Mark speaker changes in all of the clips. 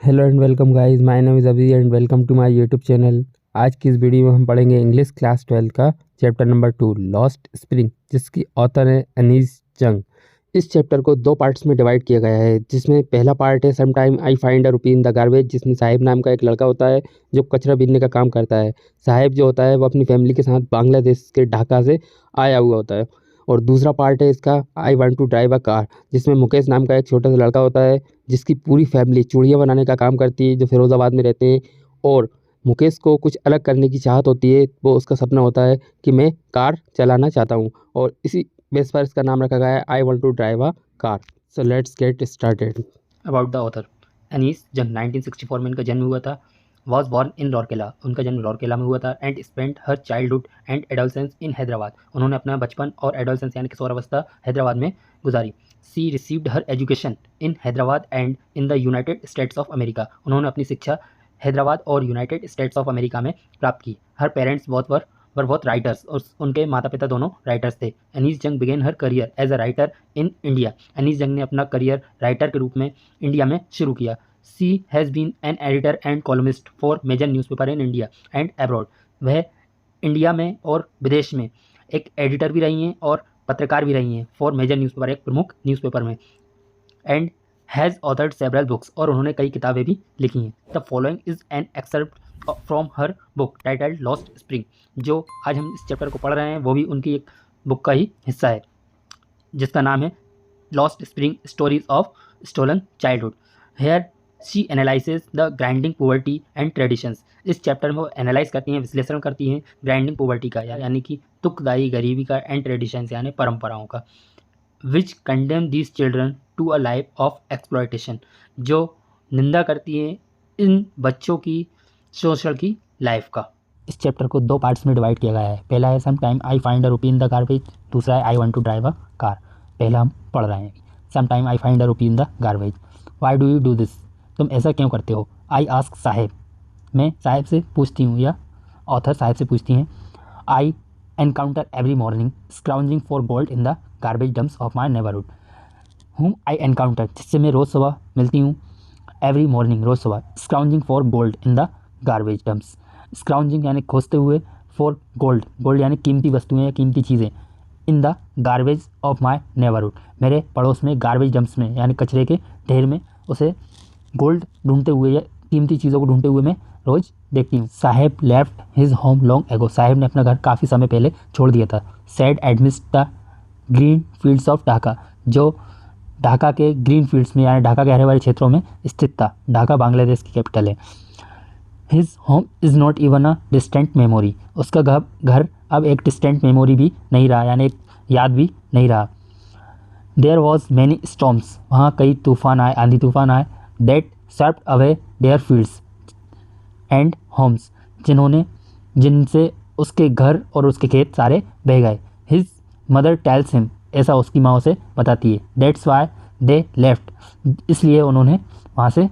Speaker 1: Hello and welcome guys, my name is Abhi and welcome to my YouTube channel. आज की इस video में हम पढ़ेंगे इंग्लिश क्लास 12 का चैप्टर नंबर 2 लॉस्ट स्प्रिंग, जिसकी ऑथर है अनीस जंग। इस चैप्टर को दो पार्ट्स में डिवाइड किया गया है, जिसमें पहला पार्ट है some time I find a rupee in the garbage, जिसमें साहिब नाम का एक लड़का होता है जो कचरा बीनने का काम करता है। साहिब जो होता है वो अपनी फैमिली के साथ बांग्लादेश के ढाका से आया हुआ होता है। और दूसरा पार्ट है इसका I want to drive a car, जिसमें मुकेश नाम का एक छोटा सा लड़का होता है जिसकी पूरी फैमिली चूड़ियाँ बनाने का काम करती है, जो फिरोज़ाबाद में रहते हैं। और मुकेश को कुछ अलग करने की चाहत होती है, वो उसका सपना होता है कि मैं कार चलाना चाहता हूँ, और इसी बेस पर इसका नाम रखा गया है I want to drive a car. So let's get started.
Speaker 2: About the author. Anees Jung 1964 में इनका जन्म हुआ था। वॉज बॉर्न इन रौरकेला, उनका जन्म रौरकेला में हुआ था। And spent her childhood and adolescence in Hyderabad, उन्होंने अपना बचपन और एडोलसेंस यानी किशोरावस्था हैदराबाद में गुजारी। She received her education in Hyderabad and in the United States of America, उन्होंने अपनी शिक्षा हैदराबाद और यूनाइटेड स्टेट्स ऑफ अमेरिका में प्राप्त की। हर पेरेंट्स बहुत राइटर्स, और उनके माता पिता दोनों राइटर्स थे। Anees Jung began her career as a writer in India, Anees Jung ने अपना करियर राइटर के रूप में इंडिया में शुरू किया। She has been an editor and columnist for major newspaper in India and abroad, वह इंडिया में और विदेश में एक एडिटर भी रही हैं और पत्रकार भी रही हैं फॉर मेजर न्यूज़पेपर, एक प्रमुख न्यूज़पेपर में। And has authored several books, और उन्होंने कई किताबें भी लिखी हैं। The following is an excerpt from her book titled lost spring, जो आज हम इस चैप्टर को पढ़ रहे हैं वो भी उनकी एक बुक का ही हिस्सा है, जिसका नाम है lost spring stories of stolen childhood. Here she analyses the grinding poverty and traditions, इस चैप्टर में वो एनालाइज करती हैं, विश्लेषण करती हैं ग्राइंडिंग पोवर्टी का, यानी कि दुखदायी गरीबी का, एंड ट्रेडिशंस यानी परंपराओं का। Which condemn these children to a life of exploitation, जो निंदा करती हैं इन बच्चों की सोशल की लाइफ का। इस चैप्टर को दो पार्ट्स में डिवाइड किया गया है। पहला है some time I find a rupee in the garbage, दूसरा है I want to drive a car. पहला हम पढ़ रहे हैं। Some time I find a rupee in the garbage, why do you do this, तुम ऐसा क्यों करते हो। आई आस्क साहेब, मैं साहेब से पूछती हूँ, या ऑथर साहेब से पूछती हैं। I encounter every morning scrounging for gold in the garbage dumps of my neighbourhood, whom I encounter, जिससे मैं रोज़ सुबह मिलती हूँ, एवरी मॉर्निंग रोज़ सुबह, scrounging for gold in the garbage dumps, scrounging यानी खोजते हुए, फॉर गोल्ड, गोल्ड यानी कीमती वस्तुएं या कीमती चीज़ें, इन the garbage of my neighbourhood, मेरे पड़ोस में गार्बेज डम्प्स में यानी कचरे के ढेर में उसे गोल्ड ढूंढते हुए या कीमती चीज़ों को ढूंढते हुए मैं रोज़ देखती हूँ। Saheb left his home long ago, Saheb ने अपना घर काफ़ी समय पहले छोड़ दिया था। Said amidst the green fields of Dhaka, जो ढाका के ग्रीन फील्ड्स में यानी ढाका के हरे भरे क्षेत्रों में स्थित था। ढाका बांग्लादेश की कैपिटल है। His home is not even a distant memory, उसका घर अब एक डिस्टेंट मेमोरी भी नहीं रहा, यानी एक याद भी नहीं रहा। देयर वॉज मैनी स्टॉर्म्स, वहाँ कई तूफान आए, आंधी तूफान आए। That swept away their fields and homes, जिनसे उसके घर और उसके खेत सारे बह गए। हिज मदर टेल्स हिम, ऐसा उसकी माँ उसे बताती है। दैट्स वाई दे लेफ्ट, इसलिए उन्होंने वहाँ से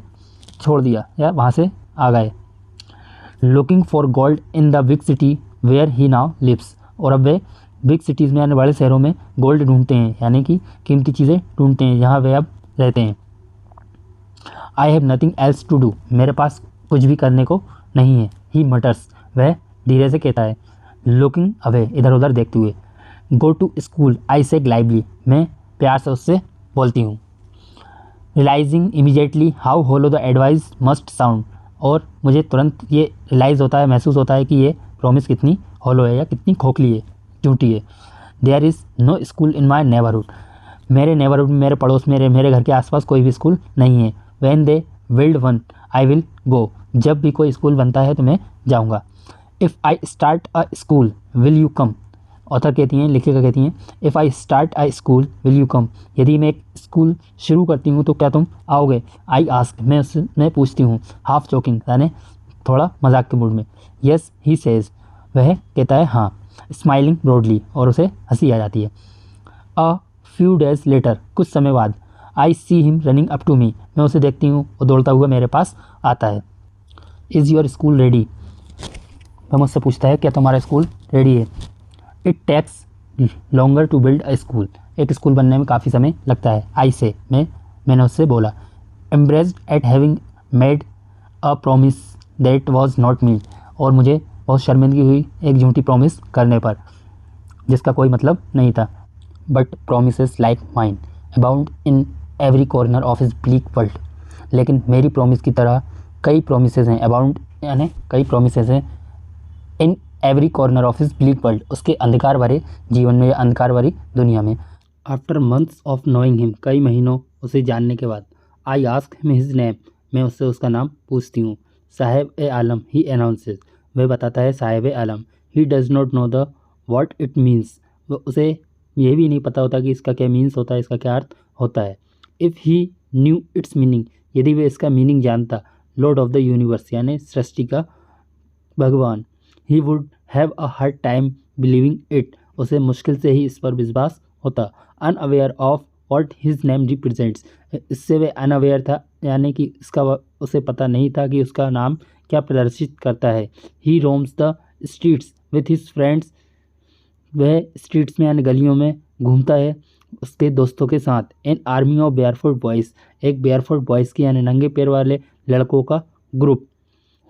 Speaker 2: छोड़ दिया या वहाँ से आ गए। Looking for gold in the big city where he now lives, और अब वे बिग सिटीज़ में यानी बड़े शहरों में गोल्ड ढूंढते हैं, यानी कि कीमती चीज़ें ढूंढते हैं, जहाँ वे अब रहते हैं। I have nothing else to do, मेरे पास कुछ भी करने को नहीं है। ही मटर्स, वह धीरे से कहता है। लुकिंग अवे, इधर उधर देखते हुए। गो टू स्कूल आई से ग्लाइवली, मैं प्यार से उससे बोलती हूँ। Realising immediately how hollow the advice must sound, और मुझे तुरंत ये रियलाइज़ होता है, महसूस होता है कि ये प्रॉमिस कितनी होलो है या कितनी खोखली है, झूठी है। There is no school in my neighbourhood, मेरे नेबरहुड में, मेरे पड़ोस में, मेरे घर के आसपास कोई भी स्कूल नहीं है। When they build one I will go, जब भी कोई स्कूल बनता है तो मैं जाऊँगा। If I start a school will you come, author कहती हैं, लेखिका कहती हैं, if I start a school will you come, यदि मैं एक स्कूल शुरू करती हूँ तो क्या तुम आओगे। आई आस्क, मैं पूछती हूँ, हाफ जोकिंग यानी थोड़ा मजाक के मूड में। येस ही सेज, वह कहता है हाँ। स्माइलिंग ब्रॉडली, और उसे हंसी आ जाती है। अ फ्यू डेज लेटर, कुछ समय बाद। I see him running up to me, मैं उसे देखती हूँ, वो दौड़ता हुआ मेरे पास आता है। इज़ योर स्कूल रेडी, वह मुझसे पूछता है क्या तुम्हारा स्कूल रेडी है। It takes longer to build a school, एक स्कूल बनने में काफ़ी समय लगता है। आई से, मैंने उससे बोला। Embraced eight having made a promise that was not mean, और मुझे बहुत शर्मिंदगी हुई एक झूठी प्रॉमिस करने पर जिसका कोई मतलब नहीं था। But promises like mine abound in every corner of his bleak world, लेकिन मेरी प्रॉमिस की तरह कई प्रोमिसेस हैं, अबाउंड यानी कई प्रोमिसेस हैं in every corner of his bleak world, उसके अंधकार भरे जीवन में या अंधकार भरी दुनिया में। After months of knowing him, कई महीनों उसे जानने के बाद, I ask him his name, मैं उससे उसका नाम पूछती हूँ। साहेब ए आलम, ही अनाउंसेस, वह बताता है Saheb e Alam. He does not know the what it means, उसे यह भी नहीं पता होता कि इसका क्या मीन्स होता है, इसका क्या अर्थ होता है। If he new it's meaning, यदि वह इसका मीनिंग जानता, लॉर्ड ऑफ द यूनिवर्स यानी सृष्टि का भगवान, he would have a hard time believing it, उसे मुश्किल से ही इस पर विश्वास होता। Unaware of what his name represents, इससे वह अनअवेयर था यानी कि इसका उसे पता नहीं था कि उसका नाम क्या प्रदर्शित करता है। He roams the streets with his friends, वह स्ट्रीट्स में यानी गलियों में घूमता है उसके दोस्तों के साथ। An army of barefoot boys, एक बेयरफुट बॉयज़ की यानी नंगे पैर वाले लड़कों का group.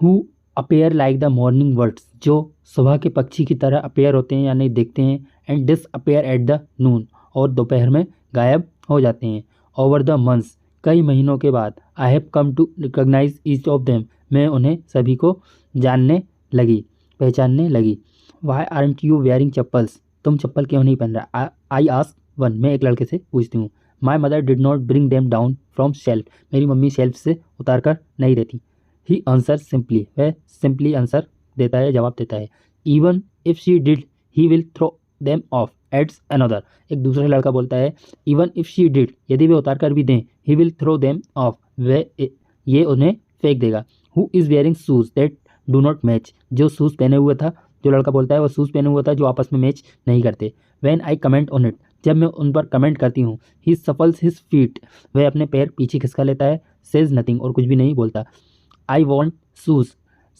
Speaker 2: Who appear like the morning birds, जो सुबह के पक्षी की तरह अपेयर होते हैं यानी देखते हैं। And disappear at the noon, और दोपहर में गायब हो जाते हैं। ओवर द मंथ्स, कई महीनों के बाद, I have come to recognise each of them, मैं उन्हें सभी को जानने लगी, पहचानने लगी। Why aren't you wearing chappals, तुम चप्पल क्यों नहीं पहन रहा। आई आस्क वन, मैं एक लड़के से पूछती हूँ। My mother did not bring them down from shelf, मेरी मम्मी शेल्फ से उतार कर नहीं देती। ही आंसर सिंपली, वह सिंपली आंसर देता है, जवाब देता है। Even if she did he will throw them off adds another, एक दूसरा लड़का बोलता है इवन इफ शी डिड, यदि वे उतार कर भी दें, he will throw them off, वह ये उन्हें फेंक देगा। Who is wearing shoes that do not match, जो शूज़ पहने हुए था, जो लड़का बोलता है वो शूज़ पहने हुआ था जो आपस में मैच नहीं करते। When I comment on it, जब मैं उन पर कमेंट करती हूँ। ही सफल्स हिज फीट, वह अपने पैर पीछे खिसका लेता है। सेज नथिंग, और कुछ भी नहीं बोलता। I want shoes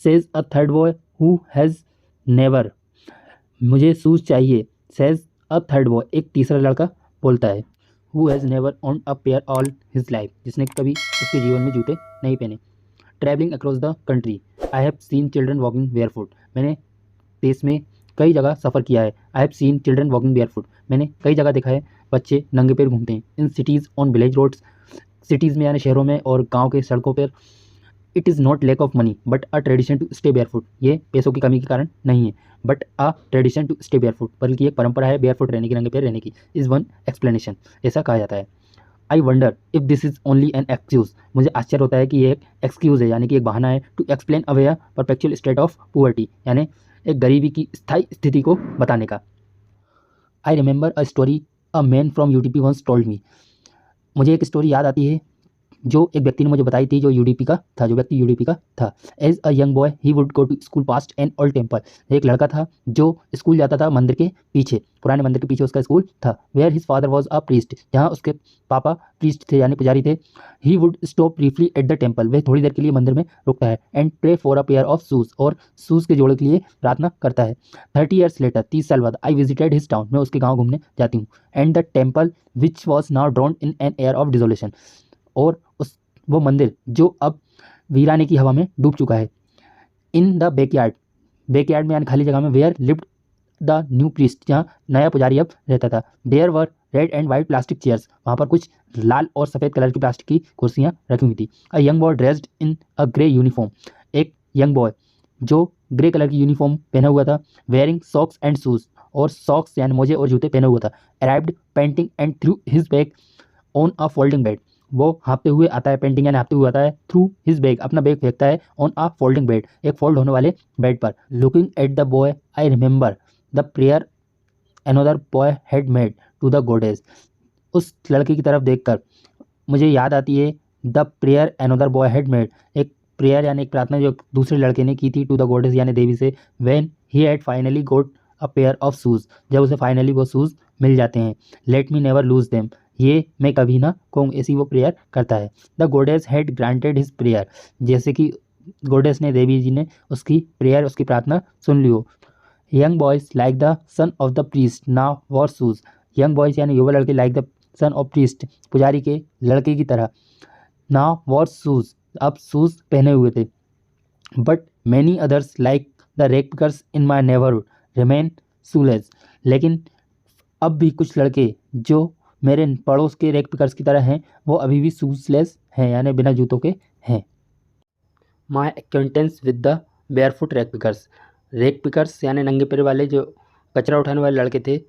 Speaker 2: says a third boy who has never, मुझे शूज़ चाहिए। सेज अ थर्ड बॉय, एक तीसरा लड़का बोलता है। Who has never on a pair all his life, जिसने कभी उसके जीवन में जूते नहीं पहने। Travelling across the country, I have seen children walking barefoot, मैंने देश में कई जगह सफ़र किया है। I have seen children walking barefoot, मैंने कई जगह देखा है बच्चे नंगे पैर घूमते हैं। In cities on village roads, cities में यानी शहरों में और गांव के सड़कों पर। It is not lack of money but a tradition to stay barefoot, ये पैसों की कमी के कारण नहीं है, but a tradition to stay barefoot, बल्कि एक परंपरा है बेयरफुट रहने की, नंगे पैर रहने की। इज़ वन एक्सप्लेनेशन, ऐसा कहा जाता है। आई wonder if this is only an excuse, मुझे आश्चर्य होता है कि ये एक एक्सक्यूज़ है यानी कि एक बहाना है। To explain away perpetual state of poverty, यानी एक गरीबी की स्थायी स्थिति को बताने का। I remember a story a man from Udipi once told me, मुझे एक स्टोरी याद आती है जो एक व्यक्ति ने मुझे बताई थी, जो यूडीपी का था, जो व्यक्ति यूडीपी का था। As a young boy he would go to school past an old temple, एक लड़का था जो स्कूल जाता था मंदिर के पीछे, पुराने मंदिर के पीछे उसका स्कूल था। Where his father was a priest, जहाँ उसके पापा प्रीस्ट थे यानी पुजारी थे। He would stop briefly at the temple, वह थोड़ी देर के लिए मंदिर में रुकता है। And pray for a pair of shoes, और शूज़ के जोड़े के लिए प्रार्थना करता है। 30 ईयर्स लेटर, 30 साल बाद, आई विजिटेड हिज टाउन, मैं उसके गाँव घूमने जाती हूँ। And the temple which was now drawn in an air of desolation, और उस वो मंदिर जो अब वीराने की हवा में डूब चुका है। इन द बैकयार्ड, बैकयार्ड में यानी खाली जगह में, where lived the new priest, जहाँ नया पुजारी अब रहता था। There were red and white plastic chairs, वहाँ पर कुछ लाल और सफ़ेद कलर की प्लास्टिक की कुर्सियाँ रखी हुई थी। अ young boy dressed in a grey uniform, एक यंग बॉय जो ग्रे कलर की यूनिफॉर्म पहना हुआ था। वेयरिंग सॉक्स एंड शूज़, और सॉक्स यानी मोजे और जूते पहना हुआ था। Arrived painting and through his bag on a folding bed, वो हाँपते हुए आता है, पेंटिंग यानी हाँपते हुए आता है। थ्रू हिज बैग, अपना बैग फेंकता है। ऑन अ फोल्डिंग बेड, एक फोल्ड होने वाले बेड पर। Looking at the boy I remember the prayer another boy had made to the goddess, उस लड़के की तरफ देखकर मुझे याद आती है the prayer another boy had made, एक प्रेयर यानी एक प्रार्थना जो दूसरे लड़के ने की थी, टू द गॉडेस यानी देवी से। When he had finally got a pair of shoes, जब उसे फाइनली वो शूज़ मिल जाते हैं। Let me never lose them, ये मैं कभी ना कहूँ, ऐसी वो प्रेयर करता है। The goddess had granted his prayer, जैसे कि गॉडेस ने, देवी जी ने उसकी प्रेयर, उसकी प्रार्थना सुन ली हो। Young boys like the son of the priest now war shoes, young boys यानी युवा लड़के, like the son of priest, पुजारी के लड़के की तरह, नाउ वॉर शूज़,
Speaker 3: अब शूज़ पहने हुए थे। But many others like the rag pickers in my neighbourhood remain shoelace. लेकिन अब भी कुछ लड़के जो मेरे पड़ोस के रैग पिकर्स की तरह हैं वो अभी भी शूजलेस हैं, यानी बिना जूतों के हैं।
Speaker 2: My acquaintance with the barefoot rag pickers यानी नंगे पैर वाले जो कचरा उठाने वाले लड़के थे,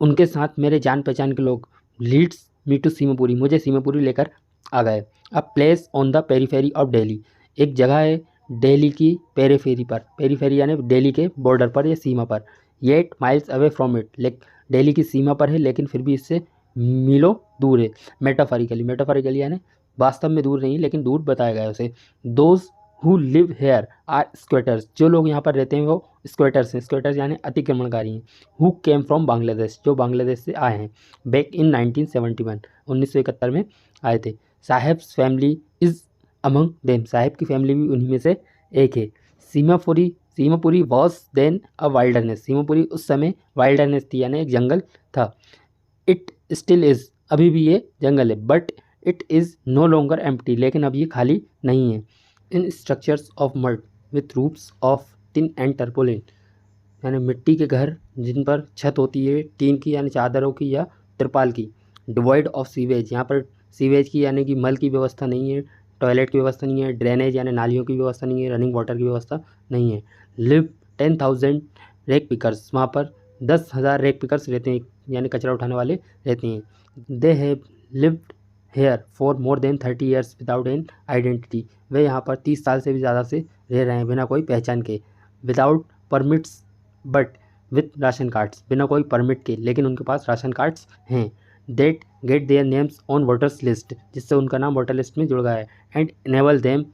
Speaker 2: उनके साथ मेरे जान पहचान के लोग लीड्स मी टू सीमापुरी, मुझे सीमापुरी लेकर आ गए। A place on the periphery of Delhi, एक जगह है दिल्ली की पेरीफेरी पर, पेरीफेरी यानी दिल्ली के बॉर्डर पर या सीमा पर, yet miles away from it, Delhi की सीमा पर है लेकिन फिर भी इससे मीलों दूर है। मेटाफरिकली यानी वास्तव में दूर नहीं लेकिन दूर बताया गया उसे। Those who live here are squatters, जो लोग यहाँ पर रहते हैं वो स्क्वेटर्स हैं। स्क्वेटर्स यानी अतिक्रमणकारी हैं। हु केम फ्रॉम बांग्लादेश, जो बांग्लादेश से आए हैं। बैक इन 1971, 1971 में आए थे। Saheb's family is among them, Saheb की फैमिली भी उन्हीं में से एक है। Seemapuri was then a wilderness, Seemapuri उस समय वाइल्डरनेस थी यानी एक जंगल था। इट स्टिल इज़, अभी भी ये जंगल है। But it is no longer empty, लेकिन अब ये खाली नहीं है। In structures of mud with roofs of tin and tarpaulin, यानी मिट्टी के घर जिन पर छत होती है टीन की यानी चादरों की या तिरपाल की। डिवॉइड ऑफ सीवेज, यहाँ पर सीवेज की यानी कि मल की व्यवस्था नहीं है, टॉयलेट की व्यवस्था नहीं है, ड्रेनेज यानी नालियों की व्यवस्था नहीं है, रनिंग वाटर की व्यवस्था नहीं है। लिव 10,000 रैग पिकर्स, वहाँ पर 10,000 रैग पिकर्स रहते हैं यानी कचरा उठाने वाले रहते हैं। They have lived here for more than 30 years without an identity, वे यहाँ पर 30 साल से भी ज़्यादा से रह रहे हैं बिना कोई पहचान के। Without permits but with ration cards, बिना कोई परमिट के लेकिन उनके पास राशन कार्ड्स हैं। That get their names on voters list, जिससे उनका नाम वोटर लिस्ट में जुड़ गया है। And enable them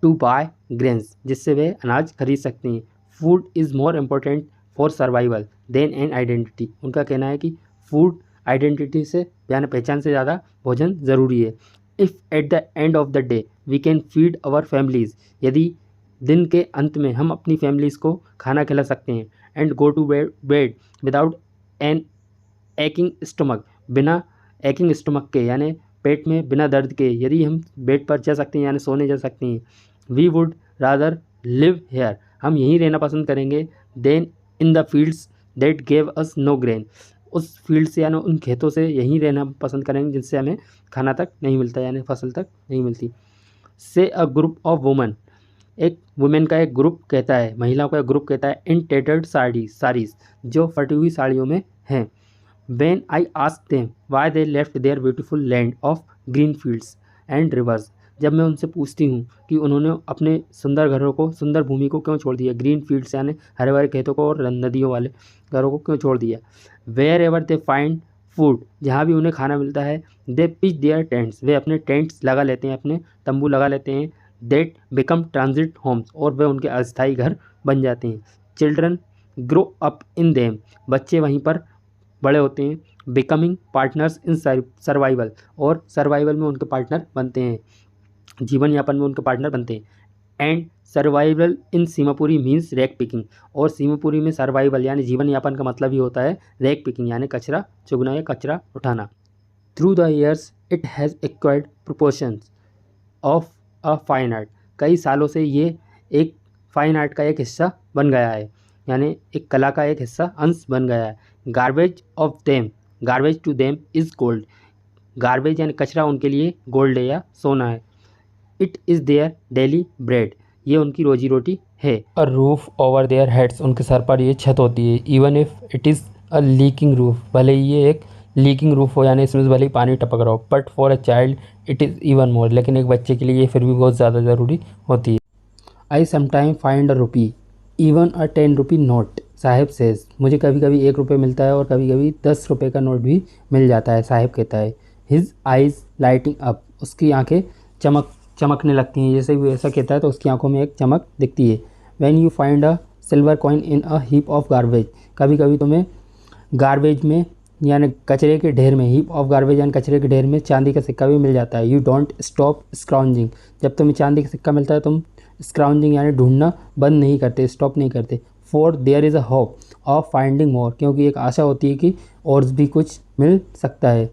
Speaker 2: to buy grains, जिससे वे अनाज खरीद सकते हैं। Food is more important for survival than an identity, उनका कहना है कि फूड आइडेंटिटी से यानी पहचान से ज़्यादा भोजन ज़रूरी है। If at the end of the day we can feed our families, यदि दिन के अंत में हम अपनी फैमिलीज़ को खाना खिला सकते हैं। And go to bed without an aching stomach, बिना एकिंग स्टमक के यानी पेट में बिना दर्द के यदि हम बेड पर जा सकते हैं यानी सोने जा सकते हैं। We would rather live here, हम यहीं रहना पसंद करेंगे। Than in the fields that gave us no grain, उस फील्ड से यानी उन खेतों से यहीं रहना पसंद करेंगे जिनसे हमें खाना तक नहीं मिलता यानी फसल तक नहीं मिलती। से अ ग्रुप ऑफ वुमेन, एक वुमेन का एक ग्रुप कहता है, महिलाओं का एक ग्रुप कहता है। इन टेटर्ड साड़ीज, जो फटी हुई साड़ियों में हैं। When I asked them why they left their beautiful land of green fields and rivers, जब मैं उनसे पूछती हूँ कि उन्होंने अपने सुंदर घरों को, सुंदर भूमि को क्यों छोड़ दिया, ग्रीन फील्ड्स यानी हरे भरे खेतों को और नदियों वाले घरों को क्यों छोड़ दिया। Wherever they find food, जहाँ भी उन्हें खाना मिलता है। दे पिच देयर टेंट्स, वे अपने टेंट्स लगा लेते हैं, अपने तंबू लगा लेते हैं। देट बिकम ट्रांजिट होम्स, और वे उनके अस्थायी घर बन जाते हैं। Children grow up in them, बच्चे वहीं पर बड़े होते हैं। बिकमिंग पार्टनर्स इन सर्वाइवल, और सर्वाइवल में उनके पार्टनर बनते हैं, जीवन यापन में उनके पार्टनर बनते हैं। And survival in Seemapuri means rag picking, और सीमापुरी में सर्वाइवल यानी जीवन यापन का मतलब ही होता है रैग पिकिंग यानी कचरा चुगना या कचरा उठाना। Through the years it has acquired proportions of a fine art, कई सालों से ये एक फाइन आर्ट का एक हिस्सा बन गया है यानी एक कला का एक हिस्सा, अंश बन गया है। Garbage to them is gold, garbage यानी कचरा उनके लिए गोल्ड है या सोना है। It is their daily bread, ये उनकी रोजी रोटी है।
Speaker 1: A roof over their heads, उनके सर पर ये छत होती है। Even if it is a leaking roof, भले ही ये एक लीकिंग रूफ हो यानी इसमें से भले ही पानी टपक रहा हो। But for a child it is even more, लेकिन एक बच्चे के लिए ये फिर भी बहुत ज़्यादा ज़रूरी होती है। आई sometime find a rupee even a 10 rupee note, Sahib says, मुझे कभी कभी 1 रुपये मिलता है और कभी कभी 10 रुपये का नोट भी मिल जाता है, साहिब कहता है। हिज आइज़ लाइटिंग अप, उसकी आंखें चमकने लगती हैं, जैसे भी ऐसा कहता है तो उसकी आंखों में एक चमक दिखती है। When you find a silver coin in a heap of garbage, कभी कभी तुम्हें गार्बेज में यानी कचरे के ढेर में, हीप ऑफ गार्बेज यानी कचरे के ढेर में चांदी का सिक्का भी मिल जाता है। यू डोंट स्टॉप स्क्राउंजिंग, जब तुम्हें चांदी का सिक्का मिलता है तुम स्क्राउंजिंग यानी ढूंढना बंद नहीं करते, स्टॉप नहीं करते। For there is a hope of finding more, क्योंकि एक आशा होती है कि और भी कुछ मिल सकता है।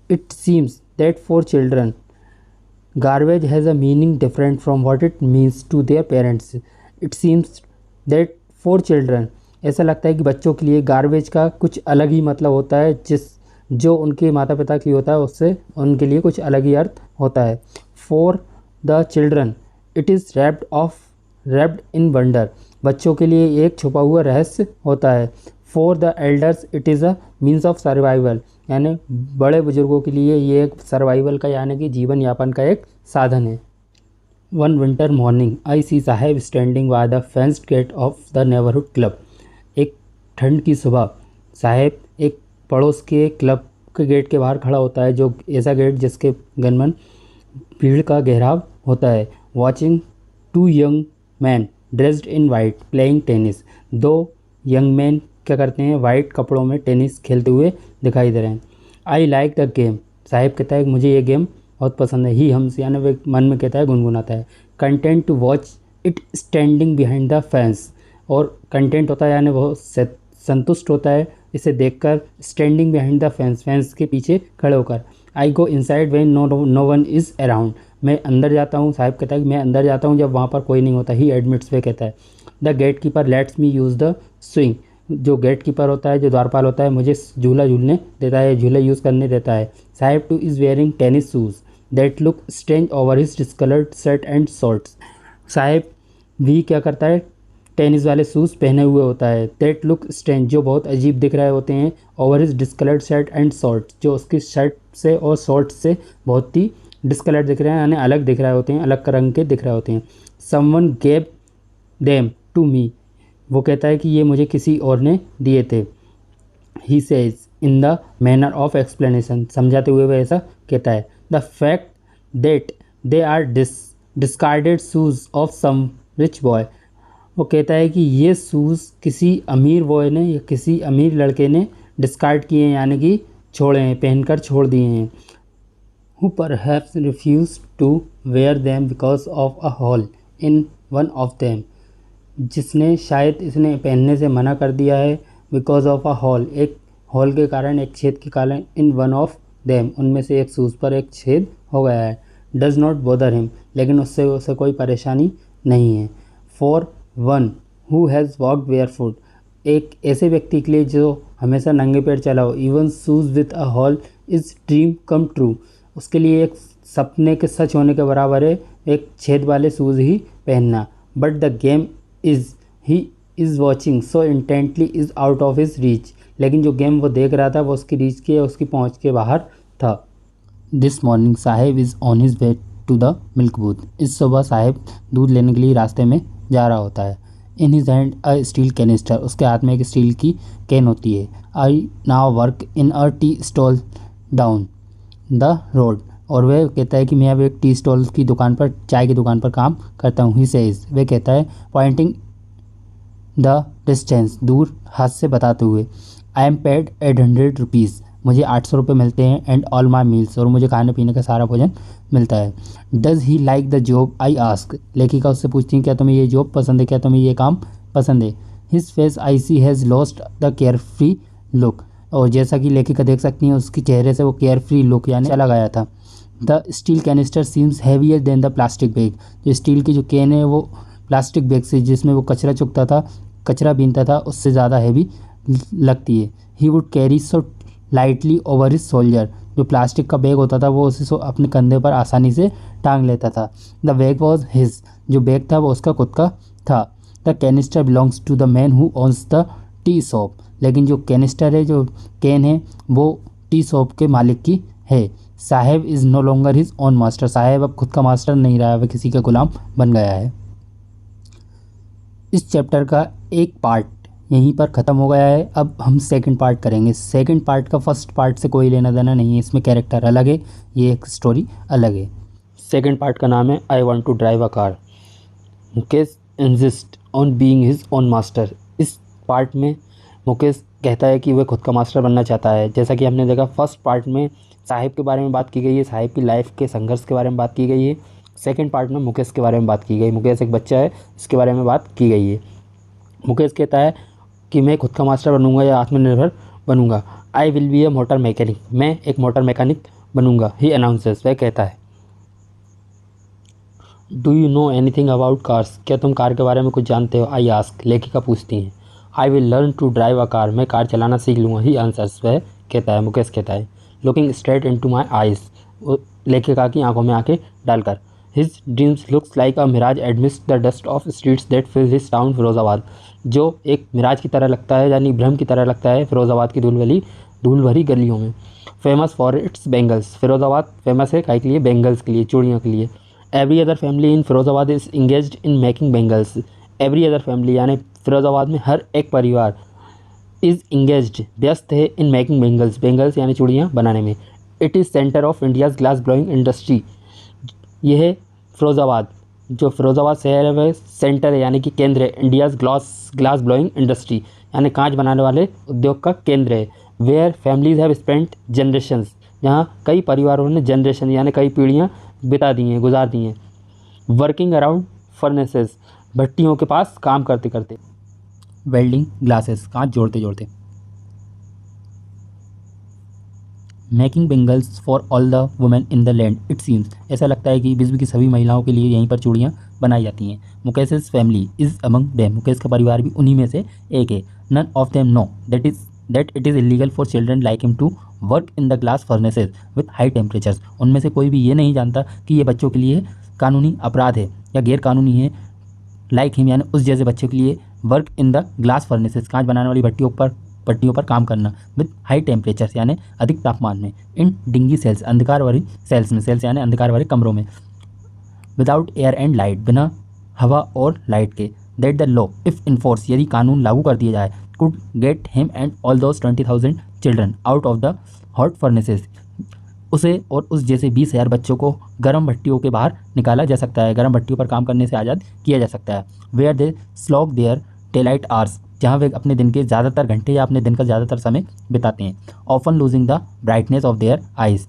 Speaker 1: It seems that for children
Speaker 3: Garbage has a meaning different from what it means to their parents. It seems that for children, ऐसा लगता है कि बच्चों के लिए गार्बेज का कुछ अलग ही मतलब होता है, जो उनके माता पिता की होता है उससे उनके लिए कुछ अलग ही अर्थ होता है. For the children it is wrapped in wonder. बच्चों के लिए एक छुपा हुआ रहस्य होता है. For the elders it is a means of survival. यानी बड़े बुजुर्गों के लिए ये एक सर्वाइवल का यानी कि जीवन यापन का एक साधन है. One winter morning I see Saheb standing by the fenced gate of the neighbourhood club. एक ठंड की सुबह साहेब एक पड़ोस के क्लब के गेट के बाहर खड़ा होता है, जो ऐसा गेट जिसके गनमन भीड़ का घेराव होता है. Watching two young man dressed in white playing tennis. दो यंग मैन क्या करते हैं, वाइट कपड़ों में टेनिस खेलते हुए दिखाई दे रहे हैं. I like the game. Sahib कहता है मुझे ये गेम बहुत पसंद है. ही हमसे यानी वे मन में कहता है, गुनगुनाता है. Content to watch it standing behind the fence. और कंटेंट होता है यानी बहुत संतुष्ट होता है इसे देखकर. स्टैंडिंग बिहाइंड द फेंस के पीछे खड़े होकर. I go inside when no one is around. मैं अंदर जाता हूँ. साहिब कहता है कि मैं अंदर जाता हूँ जब वहाँ पर कोई नहीं होता. ही एडमिट्स वे कहता है. The gate keeper lets me use the swing. जो गेट कीपर होता है, जो द्वारपाल होता है, मुझे झूला झूलने देता है, झूला यूज़ करने देता है. Sahib two is wearing tennis shoes that look strange over his discoloured shirt and shorts. Sahib भी क्या करता है, टेनिस वाले शूज़ पहने हुए होता है. दैट लुक स्ट्रेंज जो बहुत अजीब दिख रहे होते हैं. Over his discoloured shirt and shorts जो उसकी शर्ट से और शॉर्ट्स से बहुत ही डिस्कलर्ड दिख रहे हैं यानी अलग दिख रहे होते हैं, अलग रंग के दिख रहे होते हैं. Someone gave them to me. वो कहता है कि ये मुझे किसी और ने दिए थे. He says in the manner of explanation. समझाते हुए वह ऐसा कहता है. The fact that they are discarded shoes of some rich boy. वो कहता है कि ये शूज़ किसी अमीर बॉय ने या किसी अमीर लड़के ने डिस्कार्ड किए हैं यानी कि छोड़े हैं, पहनकर छोड़ दिए हैं. Who perhaps refuse to wear them because of a hole in one of them. जिसने शायद इसने पहनने से मना कर दिया है. बिकॉज ऑफ अ होल एक होल के कारण, एक छेद के कारण. इन वन ऑफ देम उनमें से एक शूज़ पर एक छेद हो गया है. डज़ नॉट बॉदर हिम लेकिन उससे उसे कोई परेशानी नहीं है. For one who has walked barefoot एक ऐसे व्यक्ति के लिए जो हमेशा नंगे पैर चला हो. Even shoes with a hole is dream come true. उसके लिए एक सपने के सच होने के बराबर है एक छेद वाले शूज़ ही पहनना. But the game is he is watching so intently is out of his reach. लेकिन जो गेम वो देख रहा था वो उसकी रीच के, उसकी पहुंच के बाहर था. This morning Saheb is on his way to the milk booth. इस सुबह साहेब दूध लेने के लिए रास्ते में जा रहा होता है. In his hand a steel canister. उसके हाथ में एक स्टील की कैन होती है. I now work in a tea stall down the road. और वह कहता है कि मैं अब एक टी स्टॉल की दुकान पर, चाय की दुकान पर काम करता हूँ. ही सेज वह कहता है पॉइंटिंग द डिस्टेंस दूर हाथ से बताते हुए. I am paid 800 rupees. मुझे 800 रुपये मिलते हैं. एंड ऑल माई मील्स और मुझे खाने पीने का सारा भोजन मिलता है. Does he like the job I ask. लेखिका उससे पूछती है क्या तुम्हें ये जॉब पसंद है, क्या तुम्हें ये काम पसंद है. His face I see has lost the care free look. और जैसा कि लेखिका देख सकती हैं उसकी चेहरे से वो केयर फ्री लुक यानी चला गया था. The steel canister seems heavier than the plastic bag. जो स्टील की जो कैन है वो प्लास्टिक बैग से जिसमें वो कचरा चुगता था, कचरा बीनता था, उससे ज़्यादा हैवी लगती है. He would carry so lightly over his shoulder. जो प्लास्टिक का बैग होता था वो उसे अपने कंधे पर आसानी से टांग लेता था. The bag was his. जो बैग था वो उसका खुद का था. The canister belongs to the man who owns the tea shop. लेकिन जो कैनिस्टर है, जो कैन है, वो टी शॉप के मालिक की है. Saheb is no longer his own master. Saheb अब खुद का मास्टर नहीं रहा है, वह किसी का गुलाम बन गया है. इस चैप्टर का एक पार्ट यहीं पर ख़त्म हो गया है. अब हम सेकंड पार्ट करेंगे. सेकंड पार्ट का फर्स्ट पार्ट से कोई लेना देना नहीं है. इसमें कैरेक्टर अलग है, ये एक स्टोरी अलग है. सेकंड पार्ट का नाम है I want to drive a car. Mukesh insist on being his own master. इस पार्ट में मुकेश कहता है कि वह खुद का मास्टर बनना चाहता है. जैसा कि हमने देखा फर्स्ट पार्ट में साहिब के बारे में बात की गई है, साहिब की लाइफ के संघर्ष के बारे में बात की गई है. सेकंड पार्ट में मुकेश के बारे में बात की गई. मुकेश एक बच्चा है, इसके बारे में बात की गई है. मुकेश कहता है कि मैं खुद का मास्टर बनूंगा या आत्मनिर्भर बनूंगा. I will be A motor mechanic. मैं एक मोटर मैकेनिक बनूंगा. ही अनाउंसेस. वह कहता है.
Speaker 2: Do you know anything about cars? क्या तुम कार के बारे में कुछ जानते हो? आई आस्क, लेखिका पूछती हैं। I will learn to drive a car, मैं कार चलाना सीख लूँगा। ही आंसर्स, वह कहता है, मुकेश कहता है, looking straight into my eyes, लेखिका की आंखों में आंखें डालकर। His dreams looks like a mirage amidst the dust of streets that fill his town Firozabad, जो एक मिराज की तरह लगता है, यानी भ्रम की तरह लगता है फिरोजाबाद की धूल भरी गलियों में। Famous for its bangles, Firozabad famous है काहे के लिए? बेंगल्स के लिए, चूड़ियों के लिए। Every other family in Firozabad is engaged in making bangles, every other family यानी फिरोजाबाद में हर एक परिवार इज़ इंगेज्ड व्यस्त है इन मेकिंग बेंगल्स, बेंगल्स यानी चूड़ियाँ बनाने में। It is centre of India's glass blowing industry, यह है फिरोज़ाबाद, जो फिरोज़ाबाद शहर है वह सेंटर है यानी कि केंद्र है इंडियाज़ ग्लास ब्लोइंग इंडस्ट्री यानी कांच बनाने वाले उद्योग का केंद्र है। Where families have spent generations, यहाँ कई परिवारों ने जनरेशन यानी कई पीढ़ियाँ बिता दी हैं, गुजार दी हैं। वर्किंग अराउंड फर्नेसेस, भट्टियों के पास काम करते करते।
Speaker 3: वेल्डिंग ग्लासेस, कांच जोड़ते जोड़ते। Making bangles for all the women in the land it seems, ऐसा लगता है कि विश्व की सभी महिलाओं के लिए यहीं पर चूड़ियाँ बनाई जाती हैं। Mukesh's family is among them, Mukesh का परिवार भी उन्हीं में से एक है। None of them know that it is illegal for children like him to work in the glass furnaces with high temperatures, उनमें से कोई भी ये नहीं जानता कि ये बच्चों के लिए कानूनी अपराध है या गैर कानूनी है, लाइक हिम यानी उस जैसे बच्चों के लिए work in the glass furnaces, कांच बनाने वाली भट्टियों पर काम करना, विद हाई टेम्परेचर्स यानी अधिक तापमान में, इन डिंगी सेल्स, अंधकार वाली सेल्स में, सेल्स यानी अंधकार वाले कमरों में, विदाउट एयर एंड लाइट, बिना हवा और लाइट के, that the law if enforce, यदि कानून लागू कर दिया जाए, could get him and all those 20,000 children out of the hot furnaces, उसे और उस जैसे 20,000 बच्चों को गर्म भट्टियों के बाहर निकाला जा सकता है, गर्म भट्टियों पर काम करने से आज़ाद किया जा सकता है। Where they slog their daylight hours, जहाँ वे अपने दिन के ज़्यादातर घंटे या अपने दिन का ज़्यादातर समय बिताते हैं। Often losing the brightness of their eyes,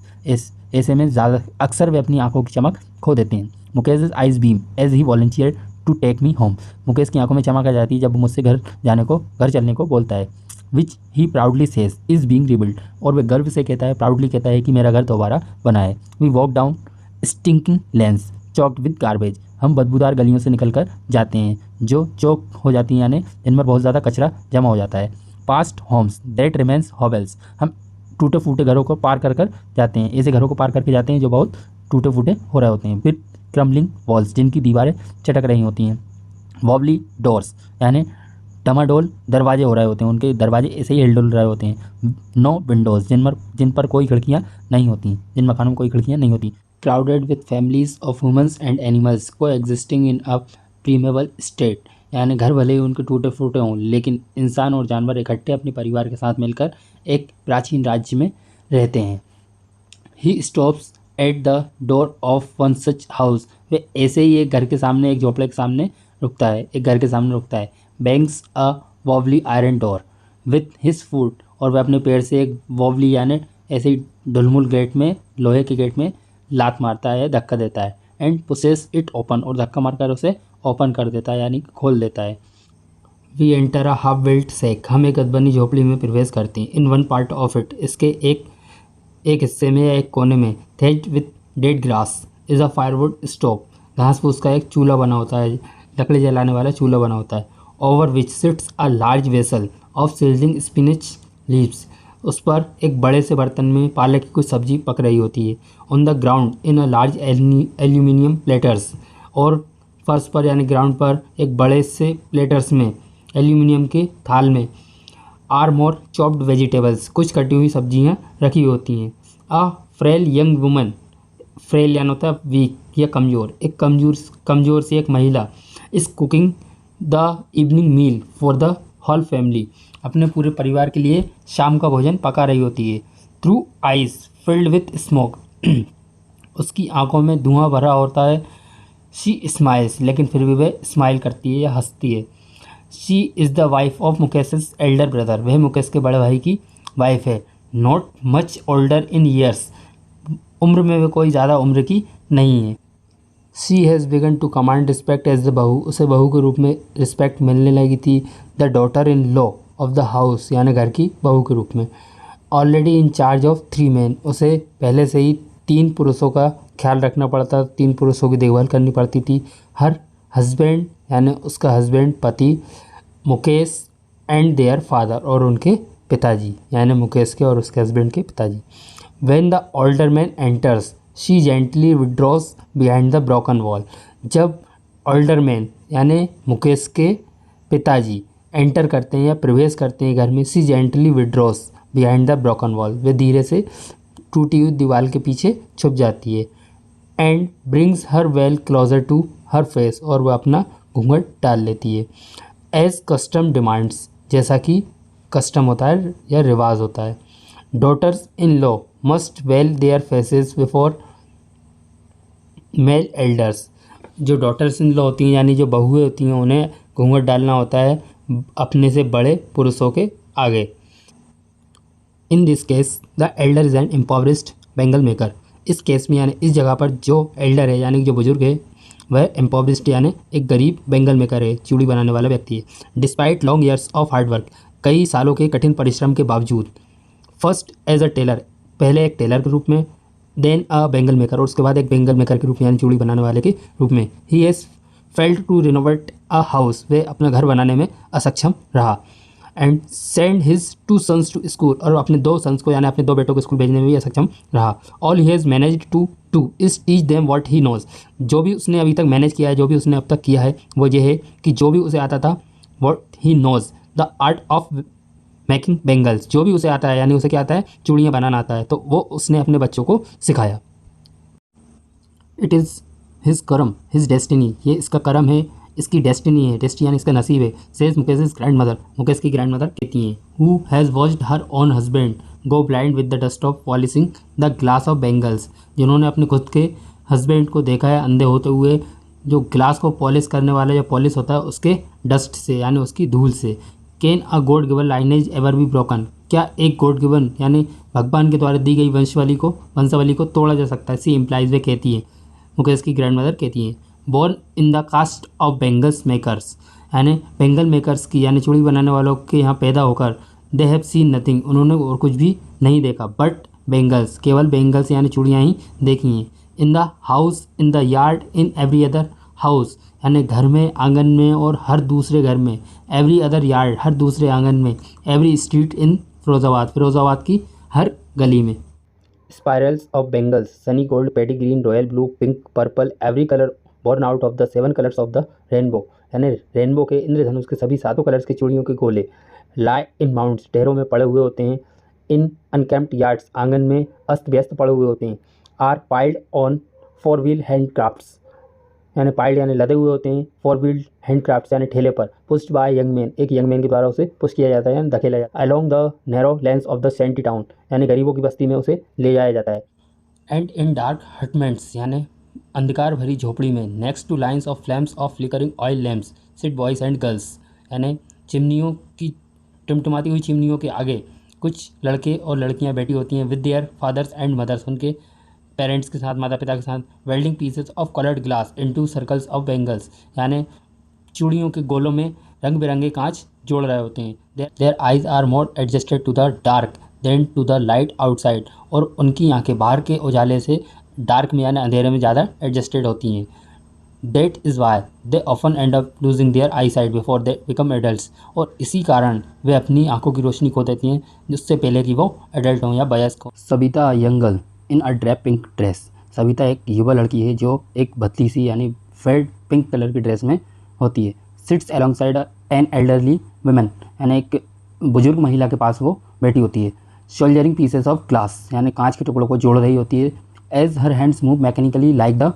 Speaker 3: ऐसे में ज़्यादा अक्सर वे अपनी आंखों की चमक खो देते हैं। Mukesh eyes beam as he volunteer to take me home, Mukesh की आंखों में चमक आ जाती है जब वो मुझसे घर चलने को बोलता है। Which he proudly says is being rebuilt, और वह गर्व से कहता है, प्राउडली कहता है कि मेरा घर दोबारा बना है। We walk down stinking lanes choked with garbage, हम बदबूदार गलियों से निकलकर जाते हैं जो चौक हो जाती हैं यानी जिन पर बहुत ज़्यादा कचरा जमा हो जाता है। Past homes that remains hovels, हम टूटे फूटे घरों को पार कर जाते हैं, ऐसे घरों को पार करके जाते हैं जो बहुत टूटे फूटे हो रहे होते हैं। फिर क्रम्बलिंग वॉल्स, जिनकी दीवारें चटक रही होती हैं। वॉबली डोर्स यानी डमाडोल दरवाजे हो रहे होते हैं, उनके दरवाजे ऐसे ही हिलडुल रहे होते हैं। नो विंडोज़, जिन पर कोई खिड़कियाँ नहीं होती, जिन मकानों में कोई खिड़कियाँ नहीं होती। Crowded with families of humans and animals को existing in a preamble state, यानी घर भले ही उनके टूटे फूटे हों लेकिन इंसान और जानवर इकट्ठे अपने परिवार के साथ मिलकर एक प्राचीन राज्य में रहते हैं। He stops at the door of one such house, वे ऐसे ही एक घर के सामने, एक झोपड़े के सामने रुकता है, एक घर के सामने रुकता है। Bangs a wobbly iron door with his foot, और वह अपने पैर से एक वॉवली यानी ऐसे ही ढुलमुल गेट में, लोहे के गेट में लात मारता है, धक्का देता है। एंड पुसेस इट ओपन, और धक्का मारकर उसे ओपन कर देता है यानी खोल देता है। We enter a half built shack, हम एक अदबनी झोपड़ी में प्रवेश करते हैं। In one part of it, इसके एक हिस्से में या एक कोने में, thatched with dead grass is a firewood stove, घास फूस का एक चूल्हा बना होता है, लकड़ी जलाने वाला चूल्हा बना होता है। Over which sits a large vessel of sizzling spinach leaves, उस पर एक बड़े से बर्तन में पालक की कुछ सब्जी पक रही होती है। On the ground in a large aluminium platters, और फर्श पर यानी ग्राउंड पर एक बड़े से प्लेटर्स में, एल्यूमिनियम के थाल में, आर मोर चॉप्ड वेजिटेबल्स, कुछ कटी हुई सब्जियां रखी होती हैं। अ फ्रेल यंग वुमन, फ्रेल यानी होता है वीक या कमज़ोर, एक कमज़ोर सी एक महिला, is cooking the evening meal for the whole family, अपने पूरे परिवार के लिए शाम का भोजन पका रही होती है। Through eyes filled with smoke, उसकी आंखों में धुआं भरा होता है। शी स्माइल्स, लेकिन फिर भी वह स्माइल करती है या हंसती है। She is the wife of Mukesh's elder brother, वह मुकेश के बड़े भाई की वाइफ है। Not much older in years, उम्र में वह कोई ज़्यादा उम्र की नहीं है। She has begun to command respect as the bahu, उसे बहू के रूप में रिस्पेक्ट मिलने लगी थी। The daughter in law of the house, यानी घर की बहू के रूप में। Already in charge of 3 men, उसे पहले से ही 3 पुरुषों का
Speaker 1: ख्याल रखना पड़ता, 3 पुरुषों की देखभाल करनी पड़ती थी। हर हस्बैंड यानी उसका हस्बैंड पति, मुकेश एंड देयर फादर और उनके पिताजी यानी मुकेश के और उसके हस्बैंड के पिताजी। When the older man enters she gently withdraws behind the broken wall. जब ओल्डर मैन यानी मुकेश के पिताजी एंटर करते हैं या प्रवेश करते हैं घर में, she gently withdraws behind the broken wall, वे धीरे से टूटी हुई दीवार के पीछे छुप जाती है। And brings her veil closer to her face, और वह अपना घूंघट डाल लेती है। एज कस्टम डिमांड्स, जैसा कि कस्टम होता है या रिवाज होता है। Daughters in law must veil their faces before male elders. जो डॉटर्स इन लॉ होती हैं यानी जो बहुएं होती हैं, उन्हें घूंघट डालना होता है अपने से बड़े पुरुषों के आगे। In this case the elder is an impoverished bangle maker. इस केस में यानी इस जगह पर जो एल्डर है यानी जो बुजुर्ग है वह इम्पॉवरिस्ड यानी एक गरीब बेंगल मेकर है, चूड़ी बनाने वाला व्यक्ति है। Despite long years of hard work, कई सालों के कठिन परिश्रम के बावजूद। फर्स्ट एज अ टेलर, पहले एक टेलर के रूप में, देन अ बेंगल मेकर और उसके बाद एक बेंगल मेकर के रूप में यानी चूड़ी बनाने वाले के रूप में। He has failed to renovate a house, वे अपना घर बनाने में असक्षम रहा। And send his 2 sons to school, और अपने 2 सन्स को यानी अपने 2 बेटों को स्कूल भेजने में भी असक्षम रहा। All he has managed to do is teach them what he knows. जो भी उसने अभी तक मैनेज किया है, जो भी उसने अब तक किया है, वो ये है कि जो भी उसे आता था, what he knows the art of making bangles, जो भी उसे आता है यानी उसे क्या आता है, चूड़ियाँ बनाना आता है, तो वो उसने अपने बच्चों को सिखाया। इट इज़ हिज करम हिज डेस्टिनी, ये इसका करम है, इसकी डेस्टिनी है, डेस्टिनी यानी इसका नसीब है। Says Mukesh grandmother, Mukesh की ग्रैंड मदर कहती हैं। Who has watched her own husband go blind with the dust of polishing the glass of bangles, जिन्होंने अपने खुद के हस्बैंड को देखा है अंधे होते हुए जो ग्लास को पॉलिश करने वाला जो पॉलिश होता है उसके डस्ट से यानी उसकी धूल से। Can a God given lineage ever be broken, क्या एक गॉड गिवन यानी भगवान के द्वारा दी गई वंशावली को तोड़ा जा सकता है। सी इम्प्लाइज, वे कहती है, मुकेश की ग्रैंड मदर कहती हैं। Born in the caste of bangles makers, यानी बेंगल मेकर्स की यानी चूड़ी बनाने वालों के यहाँ पैदा होकर, दे हैव सीन नथिंग, उन्होंने और कुछ भी नहीं देखा, बट बेंगल्स, केवल बेंगल्स यानी चूड़ियाँ ही देखी हैं। In the house, in the yard, in every other house, यानी घर में, आंगन में और हर दूसरे घर में। एवरी अदर यार्ड, हर दूसरे आंगन में। Every street in Firozabad, Firozabad की हर गली में। Spirals of bangles, sunny gold, paddy green, royal blue, pink, purple, every colour born out of the 7 colours of the rainbow, यानी रेनबो के इंद्रधनुष के सभी 7 कलर्स की चूड़ियों के गोले। लाई इन माउंट्स, ढेरों में पड़े हुए होते हैं। इन अनकैम्प्ड यार्ड्स, आंगन में अस्त व्यस्त पड़े हुए होते हैं। Are piled on 4 wheel handcarts, यानी पाइल्ड यानी लदे हुए होते हैं, 4 व्हील हैंड क्राफ्ट्स यानी ठेले पर। पुश्ड बाय यंग मैन, एक यंग मैन के द्वारा उसे पुश किया जाता है यानी धकेला जाता है। Along the narrow lanes of the shanty town, यानी गरीबों की बस्ती में उसे ले जाया जाता है। एंड इन डार्क हटमेंट्स, यानी अंधकार भरी झोपड़ी में। Next to lines of flames of flickering oil lamps sit boys and girls, यानी चिमनियों की टिमटिमाती हुई चिमनियों के आगे कुछ लड़के और लड़कियां बैठी होती हैं। With their fathers and mothers, उनके पेरेंट्स के साथ, माता पिता के साथ। Welding pieces of coloured glass into circles of bangles, यानी चूड़ियों के गोलों में रंग बिरंगे कांच जोड़ रहे होते हैं। Their eyes are more adjusted to the dark than to the light outside, और उनकी आंखें बाहर के उजाले से डार्क में यानी अंधेरे में ज़्यादा एडजस्टेड होती हैं। That is why they often end up losing their eyesight before they become adults, और इसी कारण वे अपनी आंखों की रोशनी खो देती हैं जिससे पहले कि वो एडल्ट हों या वयस्क हों। Savita young girl in a drab pink dress, Savita एक युवा लड़की है जो एक भद्दी सी यानी फेड पिंक कलर की ड्रेस में होती है। Sits alongside an elderly women, यानी एक बुजुर्ग महिला के पास वो बैठी होती है। शोल्डरिंग पीसेस ऑफ ग्लास, यानी कांच के टुकड़ों को जोड़ रही होती है। As her hands move mechanically like the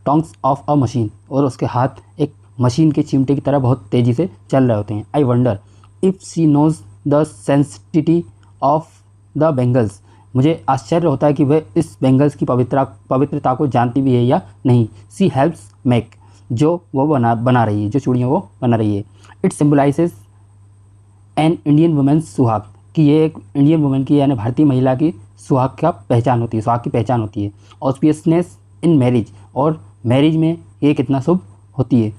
Speaker 1: tongs of a machine, और उसके हाथ एक मशीन के चिमटे की तरह बहुत तेज़ी से चल रहे होते हैं। I wonder if she knows the sensitivity of the bangles, मुझे आश्चर्य होता है कि वह इस बेंगल्स की पवित्रता को जानती भी है या नहीं। सी हेल्प्स मेक, जो वो बना रही है, जो चूड़ियाँ वो बना रही है। It symbolizes an Indian women's suhag, कि ये एक इंडियन वुमेन की यानी भारतीय महिला की सुहाग का पहचान होती है, सुहाग की पहचान होती है। ऑस्पियसनेस इन मैरिज, और मैरिज में ये कितना शुभ होती है।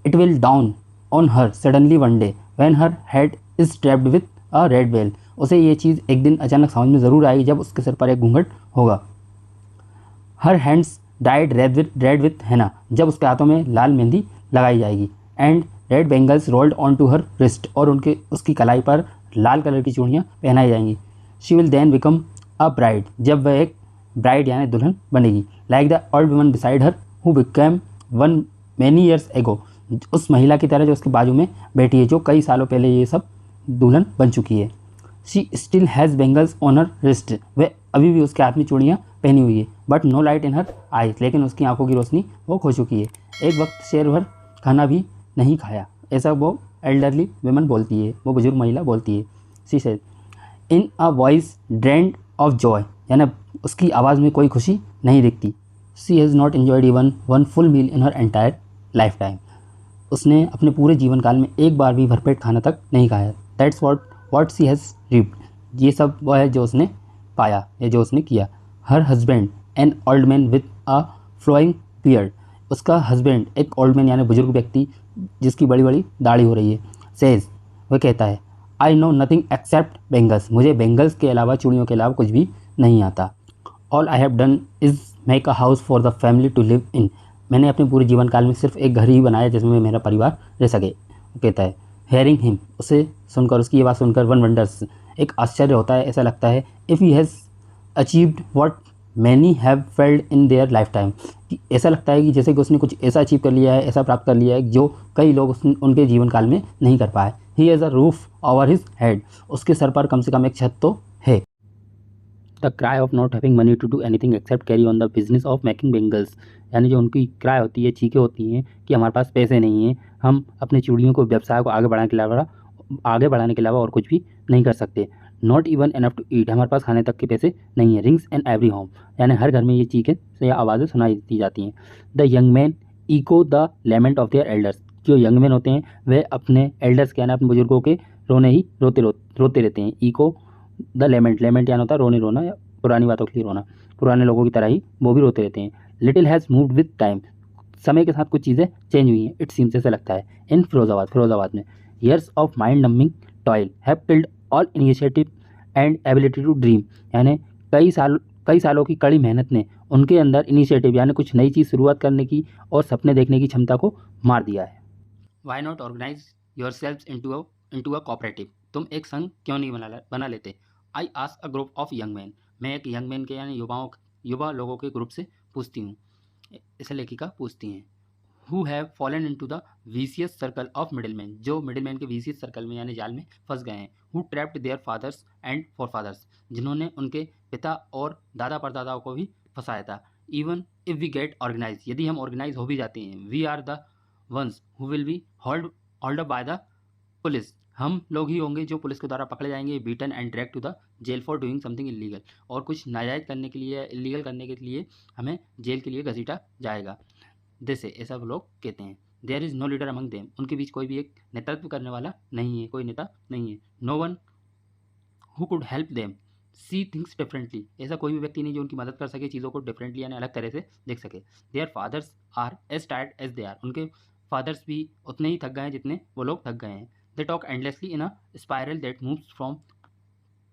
Speaker 1: It will down on her suddenly one day when her head is trapped with a red well, उसे ये चीज़ एक दिन अचानक समझ में ज़रूर आएगी जब उसके सिर पर एक घूंघट होगा। Her hands
Speaker 3: dyed red with henna, जब उसके हाथों में लाल मेहंदी लगाई जाएगी, and red bangles rolled on to her wrist, और उसकी कलाई पर लाल कलर की चूड़ियाँ पहनाई जाएंगी। She will then become a bride, जब वह एक ब्राइड यानी दुल्हन बनेगी। Like the old woman beside her who became one many years ago, उस महिला की तरह जो उसके बाजू में बैठी है, जो कई सालों पहले ये सब दुल्हन बन चुकी है। She still has bangles on her wrist, वह अभी भी उसके हाथ में चूड़ियाँ पहनी हुई है। But no light in her eyes, लेकिन उसकी आंखों की रोशनी वो खो चुकी है। एक वक्त शेर भर खाना भी नहीं खाया, ऐसा वो एल्डरली वुमन बोलती है, वो बुजुर्ग महिला बोलती है। She said in a voice drained of joy, यानी उसकी आवाज़ में कोई खुशी नहीं दिखती। She has not enjoyed even one full meal in her entire lifetime, उसने अपने पूरे जीवन काल में एक बार भी भरपेट खाना तक नहीं खाया। That's what she has ripped, ये सब वह है जो उसने पाया या जो उसने किया। Her husband an old man with a flowing beard, उसका हस्बैंड एक ओल्ड मैन यानी बुजुर्ग व्यक्ति जिसकी बड़ी बड़ी दाढ़ी हो रही है। सेज, वह कहता है I know nothing except bangles, मुझे बेंगल्स के अलावा, चूड़ियों के अलावा कुछ भी नहीं आता। All I have done is make a house for the family to live in, मैंने अपने पूरे जीवन काल में सिर्फ एक घर ही बनाया जिसमें मेरा परिवार रह सके। वो कहता है हेयरिंग हिम, उसे सुनकर, उसकी ये बात सुनकर, वन वंडर्स, एक आश्चर्य होता है, ऐसा लगता है if he has achieved what many have failed in their life time, कि ऐसा लगता है कि जैसे कि उसने कुछ ऐसा अचीव कर लिया है, ऐसा प्राप्त कर लिया है जो कई लोग उनके जीवन काल में नहीं कर पाए। He has a roof over his head, उसके सर पर कम से कम एक छत तो है। The cry of not having money to do anything except carry on the business of making bangles, यानी जो उनकी क्राई होती है, चीखें होती हैं कि हमारे पास पैसे नहीं हैं, हम अपने चूड़ियों को, व्यवसाय को आगे बढ़ाने के अलावा और कुछ भी नहीं कर सकते। Not even enough to eat, हमारे पास खाने तक के पैसे नहीं है। रिंग्स एंड एवरी होम, यानी हर घर में ये चीखें या आवाज़ें सुनाई दी जाती हैं। The young man echo the lament of their elders, जो यंग मैन होते हैं वह अपने एल्डर्स के यानी अपने बुजुर्गों के रोते रहते हैं। इको द लेमेंट यानी होता है रोना या पुरानी बातों के लिए रोना, पुराने लोगों की तरह ही वो भी रोते रहते हैं। Little has moved with time, समय के साथ कुछ चीज़ें चेंज हुई हैं, इट सीम्स, ऐसा लगता है। इन फिरोजाबाद में years of mind numbing toil have killed all initiative and ability to dream, यानी कई सालों की कड़ी मेहनत ने उनके अंदर इनिशिएटिव यानी कुछ नई चीज़ शुरुआत करने की और सपने देखने की क्षमता को मार दिया है। Why not organize yourself into a cooperative, तुम एक संघ क्यों नहीं बना लेते। I ask a group of young man, मैं एक यंग मैन के यानी युवा लोगों के ग्रुप से पूछती हूँ, ऐसे लेखिका पूछती हैं। Who have fallen into the vicious circle of middleman, जो मिडिलमैन के वीसियस सर्कल में यानी जाल में फंस गए हैं। Who trapped their fathers and forefathers, जिन्होंने उनके पिता और दादा परदादाओं को भी फंसाया था। Even if we get organize, यदि हम ऑर्गेनाइज हो भी जाते हैं, we are the ones who will be hauled up by the police, हम लोग ही होंगे जो पुलिस के द्वारा पकड़े जाएंगे। Beaten and direct to the jail for doing something illegal, और कुछ नाजायज़ करने के लिए, इलीगल करने के लिए हमें जेल के लिए घसीटा जाएगा। जैसे ऐसा वो लोग कहते हैं। There is no leader among them, उनके बीच कोई भी एक नेतृत्व करने वाला नहीं है, कोई नेता नहीं है। No one who could help them see things differently, ऐसा कोई भी व्यक्ति नहीं जो उनकी मदद कर सके, चीज़ों को डिफरेंटली यानी अलग तरह से देख सके। Their fathers are as tired as they are, उनके फादर्स भी उतने ही थक गए हैं जितने वो लोग थक गए हैं। They talk endlessly in a spiral that moves from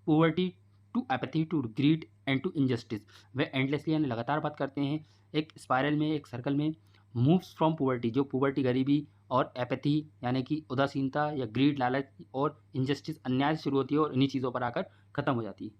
Speaker 3: poverty to apathy to greed and to injustice, वे एंडलेसली यानी लगातार बात करते हैं एक स्पायरल में, एक सर्कल में। मूव्स फ्रॉम पोवर्टी, जो पोवर्टी गरीबी, और एपैथी यानी कि उदासीनता या ग्रीड लालच, और इनजस्टिस अन्याय शुरू होती है और इन्हीं चीज़ों पर आकर ख़त्म हो जाती है।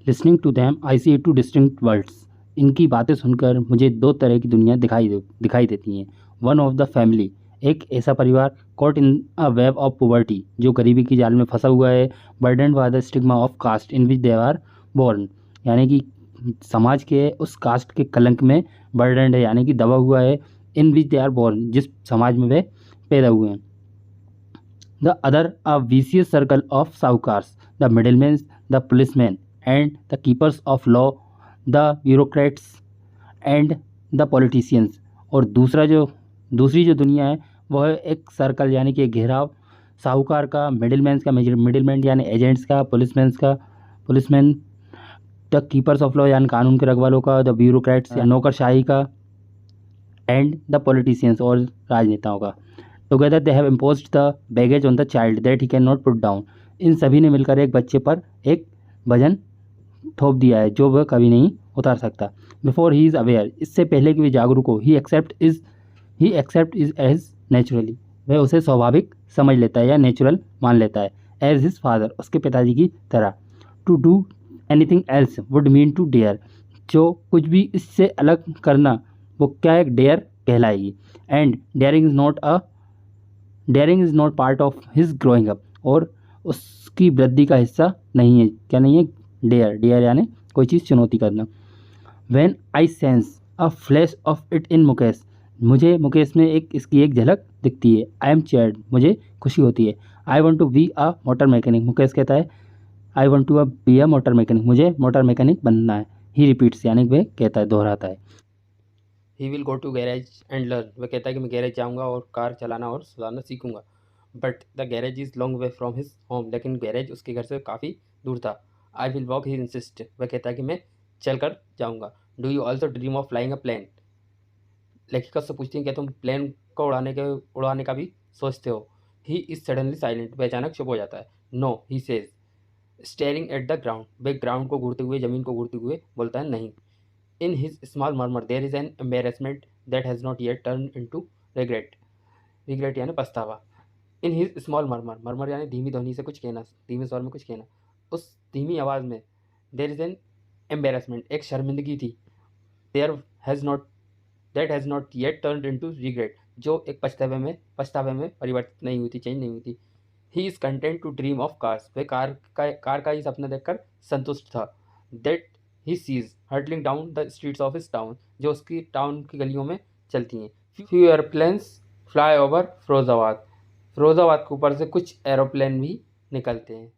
Speaker 3: Listening to them I see two distinct worlds, इनकी बातें सुनकर मुझे दो तरह की दुनिया दिखाई देती हैं। वन ऑफ द फैमिली, एक ऐसा परिवार, caught in a web of poverty, जो गरीबी की जाल में फंसा हुआ है। Burden by the stigma of caste in which they are born, यानी कि समाज के उस कास्ट के कलंक में बर्डन है, यानी कि दबा हुआ है। इन विच दे आर बोर्न, जिस समाज में वे पैदा हुए हैं। The other a vicious circle of sahukars, the middleman, the policeman and the keepers of law, the bureaucrats and the politicians, और दूसरी जो दुनिया है वह है एक सर्कल यानी कि एक घेराव, साहूकार का, मिडिलमैन यानी एजेंट्स का, policeman, the keepers of law यानी कानून के रखवालों का, द ब्यूरोक्रेट्स या नौकरशाही का, एंड द पॉलिटिशियंस और राजनेताओं का। Together they have imposed the baggage on the child that he can not put down, इन सभी ने मिलकर एक बच्चे पर एक वजन थोप दिया है जो वह कभी नहीं उतार सकता। बिफोर ही इज़ अवेयर, इससे पहले कि वे जागरूक हो। ही एक्सेप्ट इज एज नेचुरली, वह उसे स्वाभाविक समझ लेता है या नेचुरल मान लेता है। एज हिज फादर, उसके पिताजी की तरह। To do anything else would mean to dare, जो कुछ भी इससे अलग करना वो क्या एक डेयर कहलाएगी। And daring is not part of his growing up, और उसकी वृद्धि का हिस्सा नहीं है। क्या नहीं है? डेयर यानी कोई चीज़ चुनौती करना। When I sense a flash of it in Mukesh, मुझे मुकेश में इसकी एक झलक दिखती है। आई एम चेयर्ड, मुझे खुशी होती है। I want to be a motor mechanic, Mukesh कहता है I want to be a motor mechanic, मुझे मोटर मैकेनिक बनना है। ही रिपीट्स, यानी वह कहता है, दोहराता है।
Speaker 1: He will go to garage and learn, वह कहता है कि मैं गैरेज जाऊँगा और कार चलाना और सुधारना सीखूंगा। But the garage is long way from his home, लेकिन गैरेज उसके घर से काफ़ी दूर था। I will walk, he insist, वह कहता है कि मैं चल कर जाऊँगा। Do you also dream of flying a plane, लेखिका उससे पूछती है क्या तुम प्लेन को उड़ाने का भी सोचते हो। ही इज़ सडनली साइलेंट, वह अचानक चुप हो जाता है। No, he says, staring at the ground, वह ग्राउंड को घूरते हुए, ज़मीन को घूरते हुए बोलता है नहीं। In his small murmur there is an embarrassment that has not yet turned into regret. Regret यानी पछतावा। In his small murmur, murmur यानी धीमी ध्वनि से कुछ कहना, धीमे स्वर में कुछ कहना। उस धीमी आवाज़ में there is an embarrassment, एक शर्मिंदगी थी। There has not that has not yet turned into regret, जो एक पछतावे में परिवर्तित नहीं हुई थी, चेंज नहीं हुई थी। He is content to dream of cars, वह कार का ही सपना देखकर संतुष्ट था। That he sees hurtling down the streets of his town, जो उसकी टाउन की गलियों में चलती हैं। Few airplanes fly over Firozabad, Firozabad के ऊपर से कुछ एरोप्लेन भी निकलते हैं।